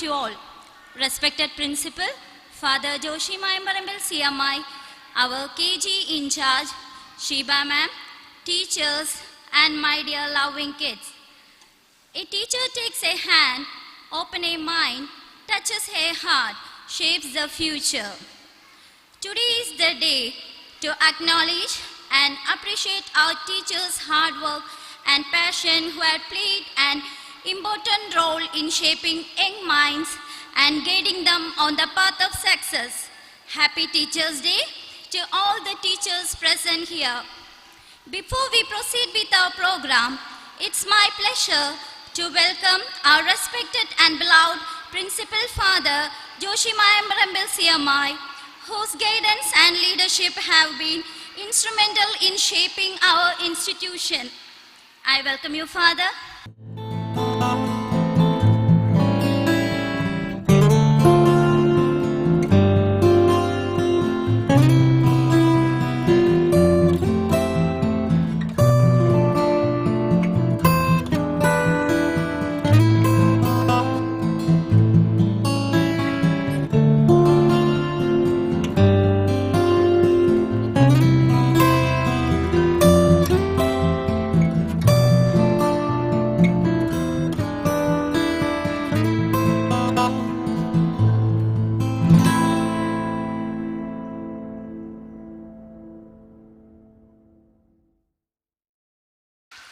you all. Respected Principal, Father Joshi Mayambarambal CMI, our KG in charge, Sheba ma'am, teachers, and my dear loving kids. A teacher takes a hand, opens a mind, touches a heart, shapes the future. Today is the day to acknowledge and appreciate our teachers' hard work and passion who have played an important role in shaping young minds and guiding them on the path of success. Happy Teachers' Day to all the teachers present here. Before we proceed with our program, it's my pleasure to welcome our respected and beloved Principal Father Joshi Mayambarambal CMI, whose guidance and leadership have been instrumental in shaping our institution. I welcome you, Father.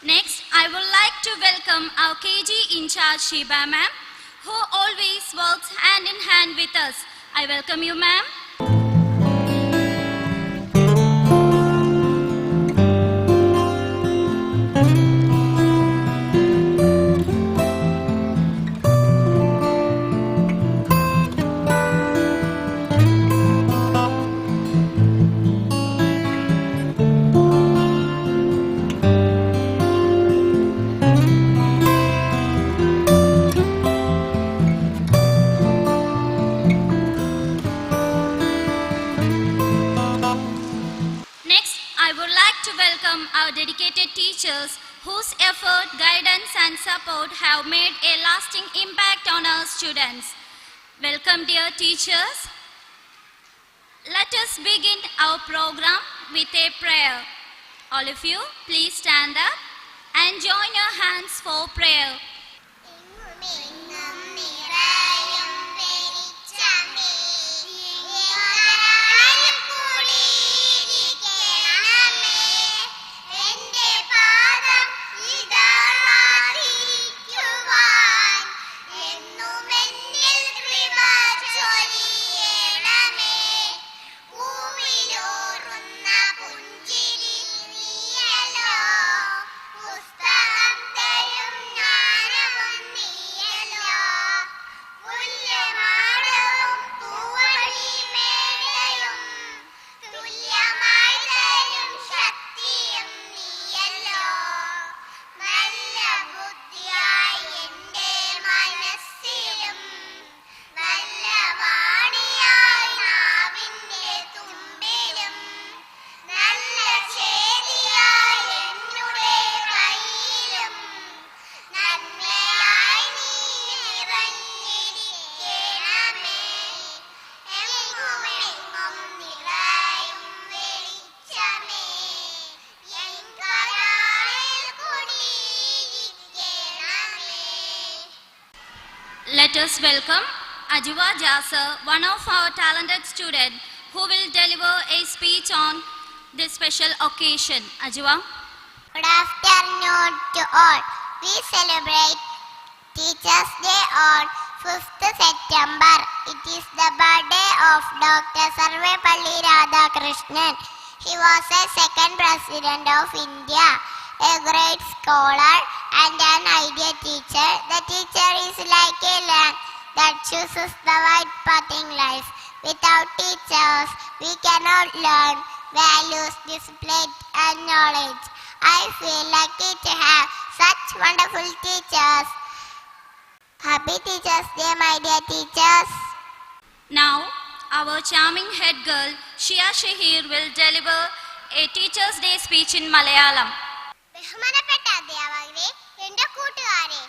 Next, I would like to welcome our KG in charge, Sheba ma'am, who always works hand in hand with us. I welcome you, ma'am. Our dedicated teachers whose effort, guidance and support have made a lasting impact on our students. Welcome, dear teachers. Let us begin our program with a prayer. All of you, please stand up and join your hands for prayer. Let us welcome Ajuva Jasser, one of our talented students, who will deliver a speech on this special occasion. Ajuva. Good afternoon to all. We celebrate Teachers' Day on 5th September. It is the birthday of Dr. Sarvepalli Radhakrishnan. He was a second president of India, a great scholar and an ideal teacher. The teacher is like a lamp that chooses the right path in life. Without teachers, we cannot learn values, discipline and knowledge. I feel lucky to have such wonderful teachers. Happy Teachers' Day, my dear teachers. Now, our charming head girl, Shia Shahir, will deliver a Teachers' Day speech in Malayalam. ബഹുമാനപ്പെട്ട അധ്യാപകരെ, എൻ്റെ കൂട്ടുകാരെ,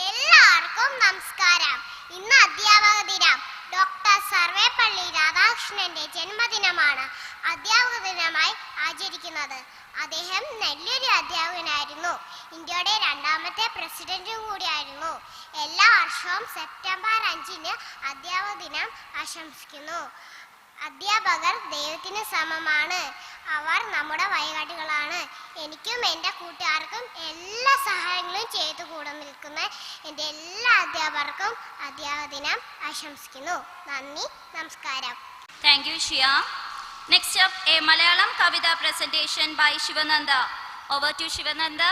എല്ലാവർക്കും നമസ്കാരം. ഇന്ന് അധ്യാപക ദിനം. Doctor Sarvepalli രാധാകൃഷ്ണന്റെ ജന്മദിനമാണ് അധ്യാപക ദിനമായി ആചരിക്കുന്നത്. അദ്ദേഹം നല്ലൊരു അധ്യാപകനായിരുന്നു. ഇന്ത്യയുടെ രണ്ടാമത്തെ പ്രസിഡന്റും കൂടിയായിരുന്നു. എല്ലാ വർഷവും സെപ്റ്റംബർ 5-ന് അധ്യാപക ദിനം ആശംസിക്കുന്നു. അധ്യാപകർ ദൈവത്തിന് സമമാണ്. അവർ നമ്മുടെ വഴികാട്ടികളാണ്. എനിക്കും എൻ്റെ കൂട്ടുകാർക്കും എല്ലാ സഹായങ്ങളും ചെയ്തു കൂടെ നിൽക്കുന്ന എൻ്റെ എല്ലാ അധ്യാപകർക്കും അധ്യാപക ദിനം ആശംസിക്കുന്നു. നന്ദി, നമസ്കാരം. Thank you, Shia. Next up, a Malayalam Kavita presentation by Shivananda. Over to Shivananda.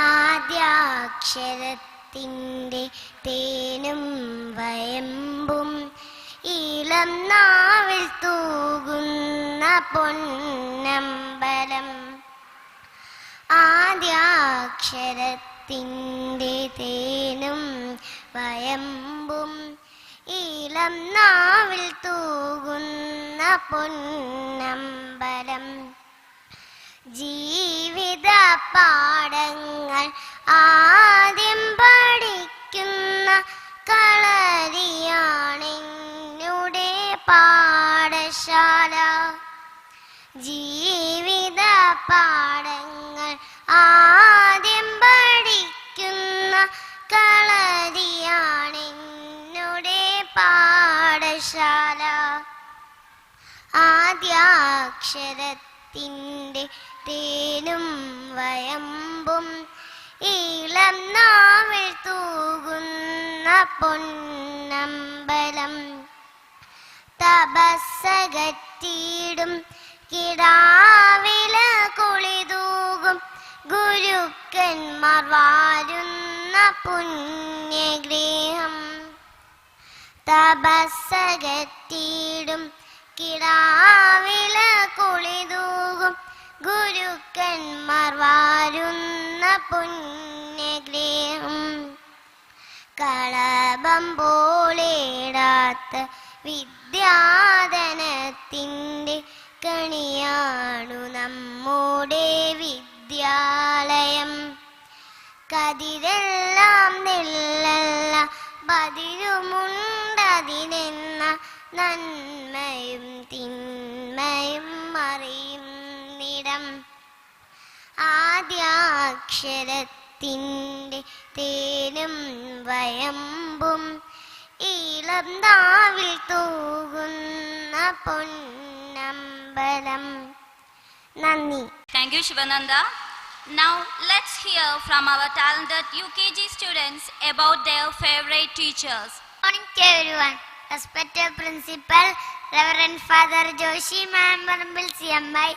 ആദ്യാക്ഷരത്തിൻ്റെ തേനും വയമ്പും ഇളം നാവിൽ തൂകുന്ന പൊന്നമ്പലം. ആദ്യാക്ഷരത്തിൻ്റെ തേനും വയമ്പും ഇളം നാവിൽ തൂകുന്ന പൊന്നമ്പലം. ജീവിത പാഠങ്ങൾ ആദ്യം പഠിക്കുന്ന കളരിയാണെന്നുടെ പാഠശാല. ജീവിത പാഠങ്ങൾ ആദ്യം പഠിക്കുന്ന കളരിയാണെന്നുടെ പാഠശാല. ആദ്യാക്ഷരത്തിൻ്റെ തേനും വയമ്പും ഇളം നാവിൽ തൂകുന്ന പൊന്നമ്പലം. തപസ്സകറ്റിയിടും കിടാവില കുളിതൂകും ഗുരുക്കന്മാർ വാരുന്ന പുണ്യഗൃഹം. തപസ്സകറ്റിയിടും കിടാവില കുളിതൂകും ഗുരുക്കന്മാർ വാരുന്ന പുണ്യഗൃഹം. കളഭം പോലെടാത്ത വിദ്യാധനത്തിൻ്റെ കണിയാണു നമ്മുടെ വിദ്യാലയം. കതിരെല്ലാം നെല്ലല്ല ബതിരുമുണ്ടതിനെന്ന നന്മയും തിന്മയും അറിയുന്നിടം. ആദ്യാക്ഷരത്തിൻ്റെ തേനും വയമ്പും ഇളം നാവിൽ തൂകുന്ന പൊന്നമ്പലം. നന്ദി. Thank you, Shivananda. Now let's hear from our talented UKG students about their favorite teachers. Good morning to everyone. Respected Principal, Reverend Father Joshi Mayambarambil CMI,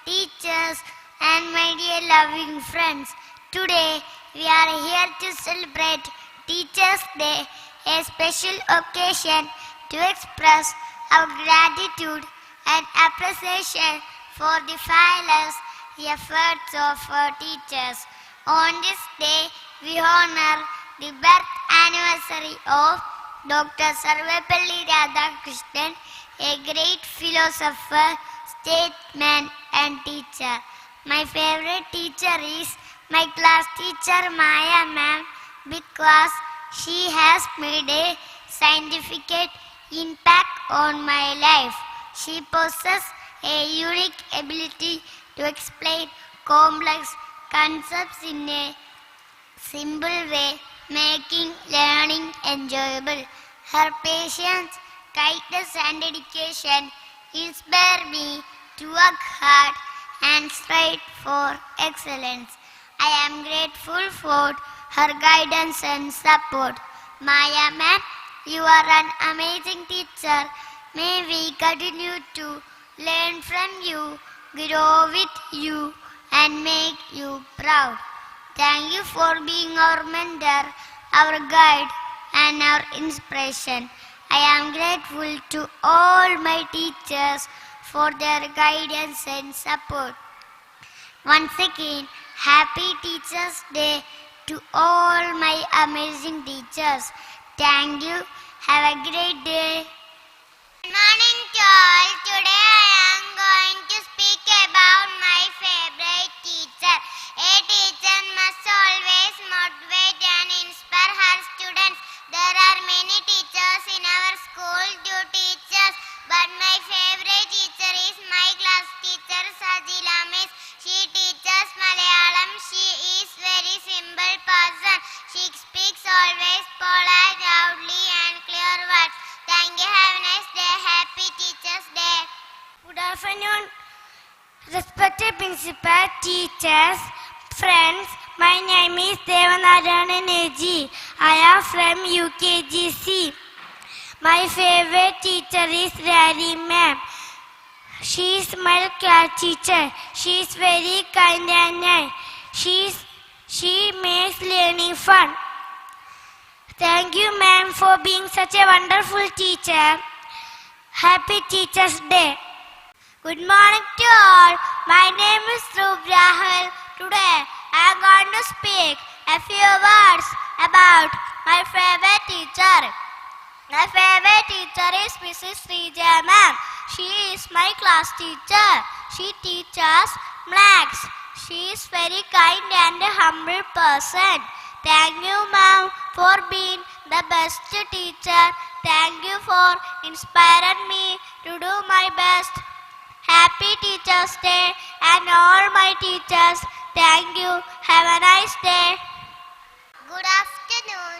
teachers and my dear loving friends. Today we are here to celebrate Teachers' Day, a special occasion to express our gratitude and appreciation for the tireless efforts of our teachers. On this day, we honor the birth anniversary of Dr. Sarvepalli Radhakrishnan, a great philosopher, statesman and teacher. My favorite teacher is my class teacher Maya ma'am, because she has made a significant impact on my life. She possesses a unique ability to explain complex concepts in a simple way, making learning enjoyable. Her patience, kindness and dedication inspire me to work hard and strive for excellence. I am grateful for her guidance and support. Maya ma'am, you are an amazing teacher. May we continue to learn from you, grow with you and make you proud. Thank you for being our mentor, our guide and our inspiration. I am grateful to all my teachers for their guidance and support. Once again, happy Teachers' Day to all my amazing teachers. Thank you. Have a great day. Good morning to all. Today I am going to speak about my favorite teacher. A teacher must always motivate and inspire her students. There are many teachers afternoon, respected principal, teachers, friends. My name is Devanarayanan A.G. I am from UKGC. My favorite teacher is Rari ma'am. She is my class teacher. She is very kind and nice. She makes learning fun. Thank you ma'am for being such a wonderful teacher. Happy Teachers Day. Good morning to all. My name is Dhruv Rahul. Today I am going to speak a few words about my favorite teacher. My favorite teacher is Mrs. Srija ma'am. She is my class teacher. She teaches maths. She is very kind and a humble person. Thank you ma'am for being the best teacher. Thank you for inspiring me to do my best. Happy Teachers Day and all my teachers. Thank you. Have a nice day. Good afternoon.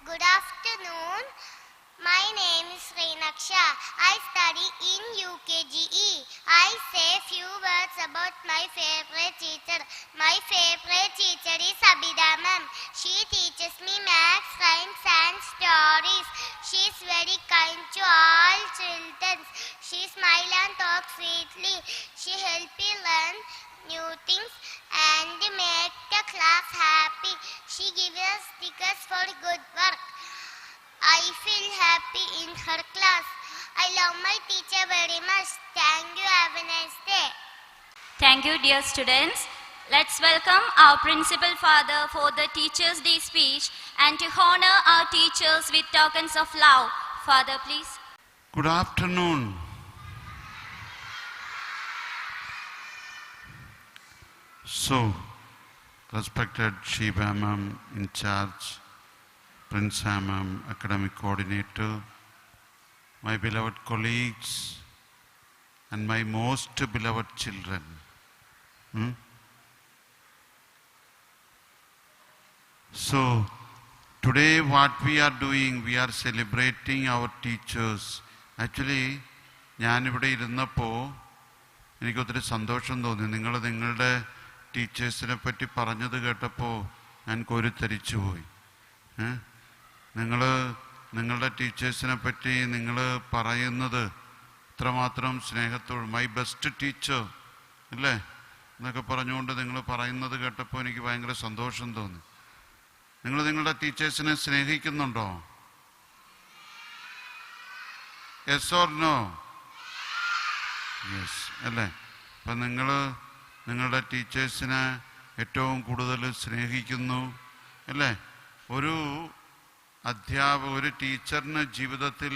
Good afternoon. My name is Renaksha. I study in UKGE. I say few words about my favorite teacher. My favorite teacher is Abhida ma'am. She teaches me maths, rhymes and stories. She is very kind to all children. She smiles and talks sweetly. She helps me learn new things and make the class happy. She gives us stickers for good work. I feel happy in her class. I love my teacher very much. Thank you. Have a nice day. Thank you, dear students. Let's welcome our Principal Father for the Teachers' Day speech and to honor our teachers with tokens of love. Father, please. Good afternoon. So, respected Shiba ma'am in charge, Prince ma'am, academic coordinator, my beloved colleagues, and my most beloved children. So, today what we are doing, we are celebrating our teachers. Actually, ഞാനിവിടെ ഇരുന്നപ്പോൾ എനിക്കൊത്തിരി സന്തോഷം തോന്നി. നിങ്ങളുടെ ടീച്ചേഴ്സിനെ പറ്റി പറഞ്ഞത് കേട്ടപ്പോൾ ഞാൻ കോരിത്തരിച്ചു പോയി. നിങ്ങളുടെ ടീച്ചേഴ്സിനെ പറ്റി നിങ്ങൾ പറയുന്നത് ഇത്രമാത്രം സ്നേഹത്തോട് മൈ ബെസ്റ്റ് ടീച്ചർ അല്ലേ എന്നൊക്കെ പറഞ്ഞുകൊണ്ട് നിങ്ങൾ പറയുന്നത് കേട്ടപ്പോൾ എനിക്ക് ഭയങ്കര സന്തോഷം തോന്നി. നിങ്ങൾ നിങ്ങളുടെ ടീച്ചേഴ്സിനെ സ്നേഹിക്കുന്നുണ്ടോ? Yes or no? യെസ് അല്ലേ? അപ്പം നിങ്ങളുടെ ടീച്ചേഴ്സിനെ ഏറ്റവും കൂടുതൽ സ്നേഹിക്കുന്നു അല്ലേ? ഒരു ടീച്ചറിന് ജീവിതത്തിൽ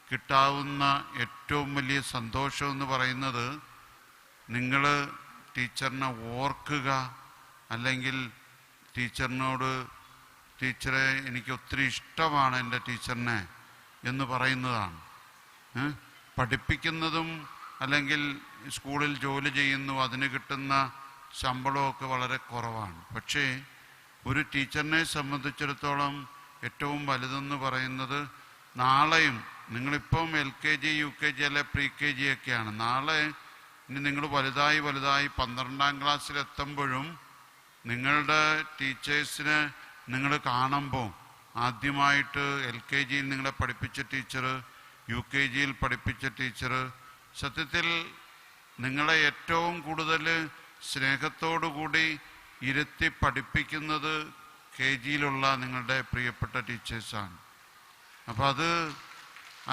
കിട്ടാവുന്ന ഏറ്റവും വലിയ സന്തോഷം എന്ന് പറയുന്നത് നിങ്ങൾ ടീച്ചറിനെ ഓർക്കുക, അല്ലെങ്കിൽ ടീച്ചറെ എനിക്ക് ഒത്തിരി ഇഷ്ടമാണ് എൻ്റെ ടീച്ചറിനെ എന്ന് പറയുന്നതാണ്. പഠിപ്പിക്കുന്നതും അല്ലെങ്കിൽ സ്കൂളിൽ ജോലി ചെയ്യുന്നു, അതിന് കിട്ടുന്ന ശമ്പളമൊക്കെ വളരെ കുറവാണ്. പക്ഷേ ഒരു ടീച്ചറിനെ സംബന്ധിച്ചിടത്തോളം ഏറ്റവും വലുതെന്ന് പറയുന്നത് നാളെയും നിങ്ങളിപ്പം LKG UKG അല്ലെ pre-KG ഒക്കെയാണ്. നാളെ ഇനി നിങ്ങൾ വലുതായി 12ാം ക്ലാസ്സിലെത്തുമ്പോഴും നിങ്ങളുടെ ടീച്ചേഴ്സിനെ നിങ്ങൾ കാണുമ്പോൾ ആദ്യമായിട്ട് LKGയിൽ നിങ്ങളെ പഠിപ്പിച്ച ടീച്ചർ, UKGയിൽ പഠിപ്പിച്ച ടീച്ചർ, സത്യത്തിൽ നിങ്ങളെ ഏറ്റവും കൂടുതൽ സ്നേഹത്തോടു കൂടി ഇരുത്തി പഠിപ്പിക്കുന്നത് KGയിലുള്ള നിങ്ങളുടെ പ്രിയപ്പെട്ട ടീച്ചേഴ്സാണ്. അപ്പോൾ അത്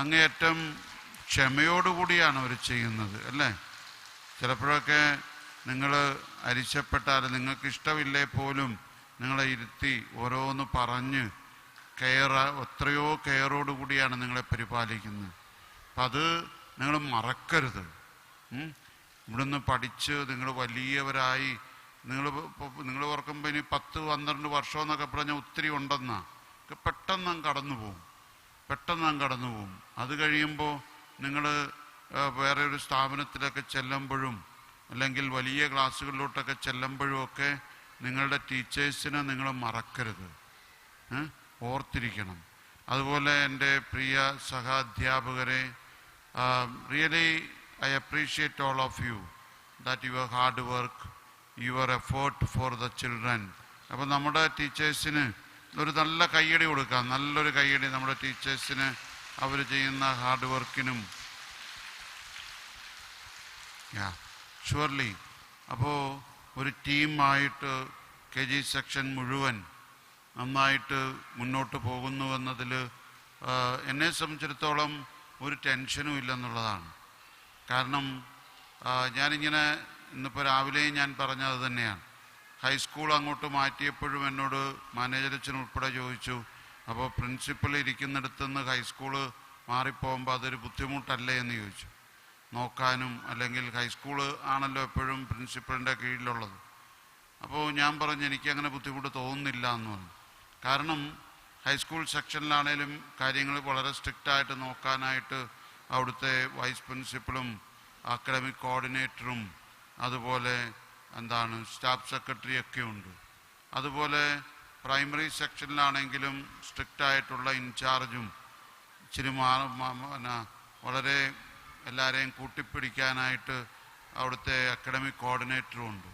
അങ്ങേയറ്റം ക്ഷമയോടുകൂടിയാണ് അവർ ചെയ്യുന്നത് അല്ലേ? ചിലപ്പോഴൊക്കെ നിങ്ങൾ അരിശപ്പെട്ടാൽ, നിങ്ങൾക്ക് ഇഷ്ടമില്ലേ പോലും നിങ്ങളെ ഇരുത്തി ഓരോന്ന് പറഞ്ഞ് എത്രയോ കെയറോടുകൂടിയാണ് നിങ്ങളെ പരിപാലിക്കുന്നത്. അപ്പം അത് നിങ്ങൾ മറക്കരുത്. ഇവിടുന്ന് പഠിച്ച് നിങ്ങൾ വലിയവരായി നിങ്ങൾ ഓർക്കുമ്പോൾ ഇനി 10-12 വർഷം എന്നൊക്കെ പറഞ്ഞാൽ ഒത്തിരി ഉണ്ടെന്നാ പെട്ടെന്ന് അങ്ങ് കടന്നു പോകും. അത് കഴിയുമ്പോൾ നിങ്ങൾ വേറെ ഒരു സ്ഥാപനത്തിലൊക്കെ ചെല്ലുമ്പോഴും അല്ലെങ്കിൽ വലിയ ക്ലാസ്സുകളിലോട്ടൊക്കെ ചെല്ലുമ്പോഴും ഒക്കെ നിങ്ങളുടെ ടീച്ചേഴ്സിനെ നിങ്ങൾ മറക്കരുത്, ഓർത്തിരിക്കണം. അതുപോലെ എൻ്റെ പ്രിയ സഹാധ്യാപകരെ, really I appreciate all of you that your hard work, your effort for the children. അപ്പോൾ നമ്മുടെ ടീച്ചേഴ്സിന് ഒരു നല്ല കയ്യടി കൊടുക്കാം, നല്ലൊരു കയ്യടി നമ്മുടെ ടീച്ചേഴ്സിന് അവർ ചെയ്യുന്ന ഹാർഡ് വർക്കിനും. ഷുവർലി. അപ്പോൾ ഒരു ടീമായിട്ട് KG സെക്ഷൻ മുഴുവൻ നന്നായിട്ട് മുന്നോട്ട് പോകുന്നു എന്നതിൽ എന്നെ സംബന്ധിച്ചിടത്തോളം ഒരു ടെൻഷനും ഇല്ലെന്നുള്ളതാണ്. കാരണം ഞാനിങ്ങനെ ഇന്നിപ്പോൾ രാവിലെയും ഞാൻ പറഞ്ഞത് തന്നെയാണ്. ഹൈസ്കൂൾ അങ്ങോട്ട് മാറ്റിയപ്പോഴും എന്നോട് മാനേജരച്ഛൻ ഉൾപ്പെടെ ചോദിച്ചു, അപ്പോൾ പ്രിൻസിപ്പൽ ഇരിക്കുന്നിടത്തു നിന്ന് ഹൈസ്കൂള് മാറിപ്പോകുമ്പോൾ അതൊരു ബുദ്ധിമുട്ടല്ലേ എന്ന് ചോദിച്ചു. നോക്കാനും അല്ലെങ്കിൽ ഹൈസ്കൂള് ആണല്ലോ എപ്പോഴും പ്രിൻസിപ്പലിൻ്റെ കീഴിലുള്ളത്. അപ്പോൾ ഞാൻ പറഞ്ഞു എനിക്കങ്ങനെ ബുദ്ധിമുട്ട് തോന്നുന്നില്ല എന്ന് പറഞ്ഞു. കാരണം ഹൈസ്കൂൾ സെക്ഷനിലാണേലും കാര്യങ്ങൾ വളരെ സ്ട്രിക്റ്റായിട്ട് നോക്കാനായിട്ട് അവിടുത്തെ വൈസ് പ്രിൻസിപ്പളും അക്കാഡമിക് കോർഡിനേറ്ററും അതുപോലെ സ്റ്റാഫ് സെക്രട്ടറിയൊക്കെ ഉണ്ട്. അതുപോലെ പ്രൈമറി സെക്ഷനിലാണെങ്കിലും സ്ട്രിക്റ്റായിട്ടുള്ള ഇൻചാർജും ഇച്ചിരി വളരെ എല്ലാവരെയും കൂട്ടിപ്പിടിക്കാനായിട്ട് അവിടുത്തെ അക്കാഡമിക് കോർഡിനേറ്ററും ഉണ്ട്.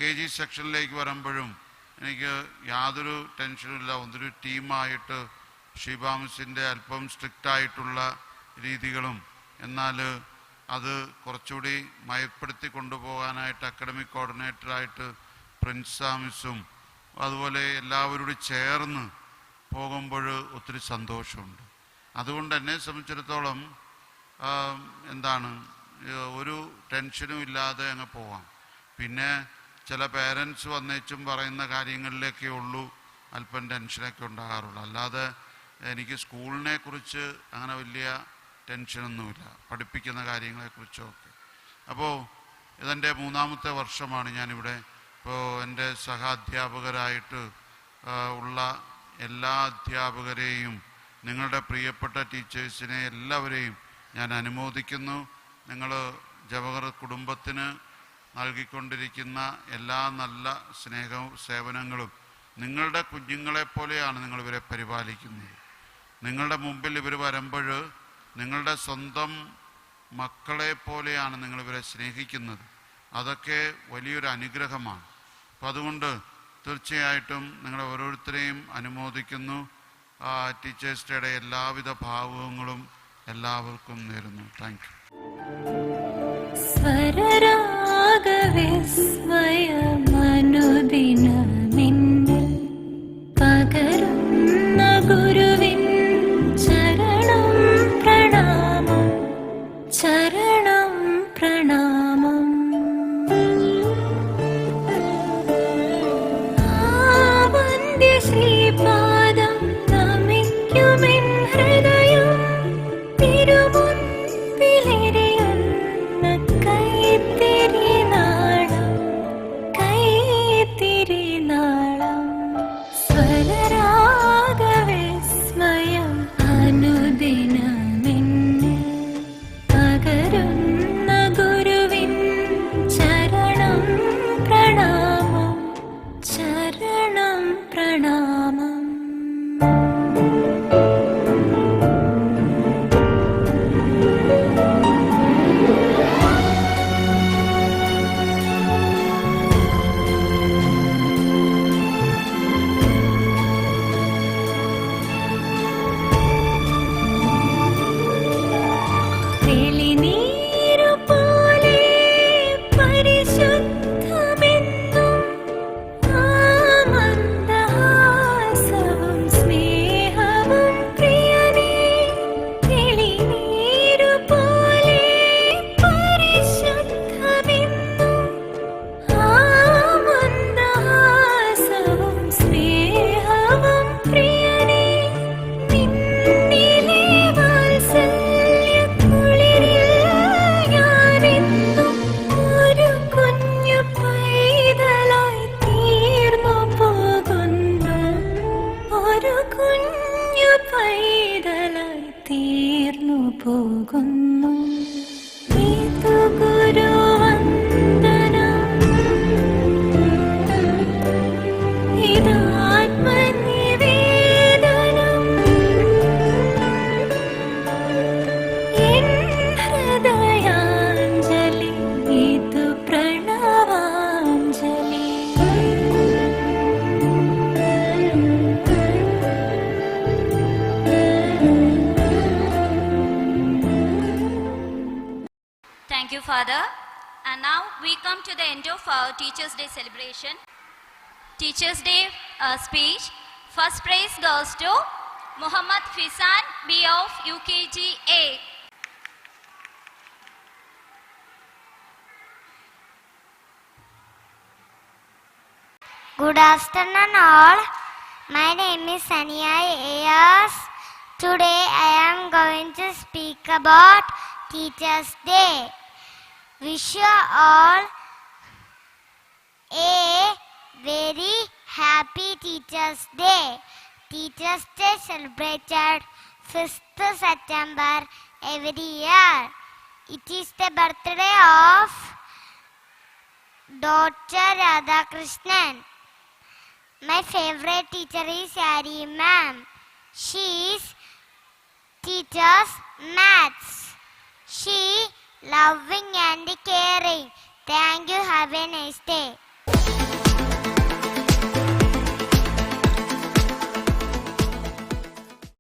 KG സെക്ഷനിലേക്ക് വരുമ്പോഴും എനിക്ക് യാതൊരു ടെൻഷനുമില്ല. ഒന്നൊരു ടീമായിട്ട് ഷീബ മിസ്സിൻ്റെ അല്പം സ്ട്രിക്റ്റായിട്ടുള്ള രീതികളും എന്നാൽ അത് കുറച്ചുകൂടി മയപ്പെടുത്തി കൊണ്ടുപോകാനായിട്ട് അക്കാഡമിക് കോർഡിനേറ്ററായിട്ട് പ്രിൻസ മിസ്സും അതുപോലെ എല്ലാവരോടും ചേർന്ന് പോകുമ്പോൾ ഒത്തിരി സന്തോഷമുണ്ട്. അതുകൊണ്ട് എന്നെ സംബന്ധിച്ചിടത്തോളം ഒരു ടെൻഷനും ഇല്ലാതെ അങ്ങ് പോവാം. പിന്നെ ചില പേരൻസ് വന്നേച്ചും പറയുന്ന കാര്യങ്ങളിലേക്കേ ഉള്ളൂ അല്പം ടെൻഷനൊക്കെ ഉണ്ടാകാറുള്ളൂ. അല്ലാതെ എനിക്ക് സ്കൂളിനെ കുറിച്ച് അങ്ങനെ വലിയ ടെൻഷനൊന്നുമില്ല, പഠിപ്പിക്കുന്ന കാര്യങ്ങളെക്കുറിച്ചൊക്കെ. അപ്പോൾ ഇതെൻ്റെ 3ാമത്തെ വർഷമാണ് ഞാനിവിടെ. ഇപ്പോൾ എൻ്റെ സഹാധ്യാപകരായിട്ട് ഉള്ള എല്ലാ അധ്യാപകരെയും നിങ്ങളുടെ പ്രിയപ്പെട്ട ടീച്ചേഴ്സിനെ എല്ലാവരെയും ഞാൻ അനുമോദിക്കുന്നു. നിങ്ങൾ ജവഹർ കുടുംബത്തിന് നൽകിക്കൊണ്ടിരിക്കുന്ന എല്ലാ നല്ല സ്നേഹവും സേവനങ്ങളും നിങ്ങളുടെ കുഞ്ഞുങ്ങളെപ്പോലെയാണ് നിങ്ങളിവരെ പരിപാലിക്കുന്നത്. നിങ്ങളുടെ മുമ്പിൽ ഇവർ വരുമ്പോൾ നിങ്ങളുടെ സ്വന്തം മക്കളെ പോലെയാണ് നിങ്ങളിവരെ സ്നേഹിക്കുന്നത്. അതൊക്കെ വലിയൊരു അനുഗ്രഹമാണ്. അപ്പം അതുകൊണ്ട് തീർച്ചയായിട്ടും നിങ്ങളെ ഓരോരുത്തരെയും അനുമോദിക്കുന്നു. ടീച്ചേഴ്സ് ഡേയുടെ എല്ലാവിധ ഭാവുകങ്ങളും എല്ലാവർക്കും നേരുന്നു. Thank you. സ്വരരാഗവിസ്മയമനുദിനമിന്നിൽ പകരുന്ന ഗുരുവിൻ ചരണം പ്രണാമം, ചരണം പ്രണാമം. ആവന്യ ശ്രീപാദം നമിക്കുമെൻ ഹൃദയം തിരുമുൻപിലെരിയുന്നു Father. And now we come to the end of our Teachers' Day celebration. Teachers' Day speech. First praise goes to Muhammad Fisan B of UKG A. Good afternoon all. My name is Sania Ayas. Today I am going to speak about Teachers' Day. Wish you all a very happy Teachers' Day. Teachers' Day celebrated 5th September every year. It is the birthday of Dr. Radhakrishnan. My favorite teacher is Ari ma'am. She teaches maths. She loving and caring. Thank you. Have a nice day.